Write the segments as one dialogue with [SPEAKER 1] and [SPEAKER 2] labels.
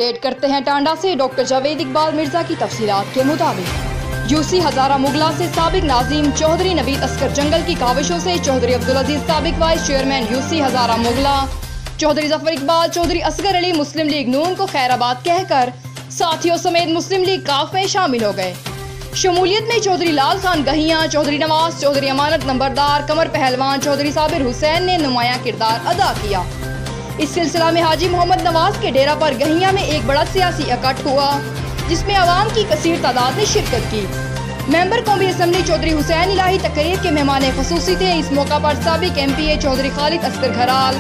[SPEAKER 1] Update करते हैं टांडा से। डॉक्टर जावेद इकबाल मिर्जा की तफसीलात के मुताबिक यूसी हजारा मुगला से साबिक नाजिम चौधरी नवीद अस्कर जंगल की काविशों से चौधरी अब्दुल अजीज साबिक वाइस चेयरमैन यूसी हजारा मुगला चौधरी जफर इकबाल चौधरी असगर अली मुस्लिम लीग नून को खैराबाद कहकर साथियों समेत मुस्लिम लीग काफ में शामिल हो गए। शमूलियत में चौधरी लाल खान गहियां, चौधरी नवाज, चौधरी अमानत नंबरदार, कमर पहलवान, चौधरी साबिर हुसैन ने नुमाया किरदार अदा किया। इस सिलसिला में हाजी मोहम्मद नवाज के डेरा पर गहियां में एक बड़ा सियासी इकट्ठ हुआ जिसमें अवाम की कसीर तादाद ने शिरकत की। मेंबर कौमी असम्बली चौधरी हुसैन इलाही तकरीर के मेहमान खसूसी थे। इस मौका पर साबिक MPA चौधरी खालिद असगर घराल,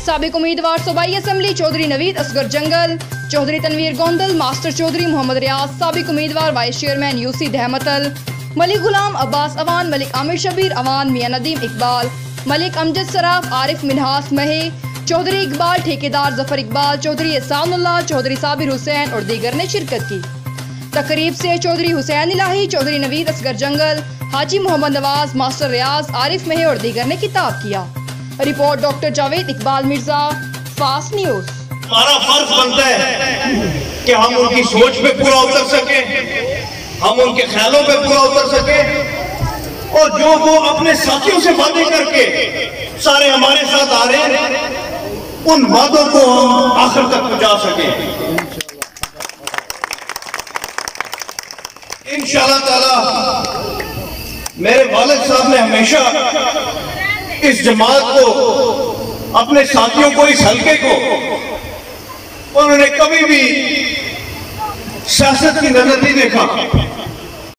[SPEAKER 1] साबिक उम्मीदवार सूबाई असम्बली चौधरी नवीद असगर जंगल, चौधरी तनवीर गोंदल, मास्टर चौधरी मोहम्मद रियाज, साबिक उम्मीदवार वाइस चेयरमैन यूसी दहमतल, मलिक गुलाम अब्बास अवान, मलिक आमिर शबीर अवान, मियां नदीम इकबाल, मलिक अमजद सराफ, आरिफ मिनहास महे, चौधरी इकबाल ठेकेदार जफर इकबाल, चौधरी एहसानुल्लाह, चौधरी साबिर हुसैन और दीगर ने शिरकत की। तकरीब से चौधरी हुसैन इलाही, चौधरी नवीद असगर जंगल, हाजी मोहम्मद नवाज, मास्टर रियाज, आरिफ महे और दीगर ने खिताब किया। Report doctor Javed Iqbal Mirza, fast news.
[SPEAKER 2] हमारा फर्ज बनता है कि हम उनकी सोच पे पूरा उतर सके, हम उनके ख्यालों पे पूरा उतर सके और जो वो अपने साथियों से वादे करके सारे हमारे साथ आ रहे हैं उन वादों को हम आखिर तक पहुंचा सके। इंशाअल्लाह ताला मेरे वालिद साहब ने हमेशा इस जमात को, अपने साथियों को, इस हल्के को, उन्होंने कभी भी सियासत की नजर नहीं देखा।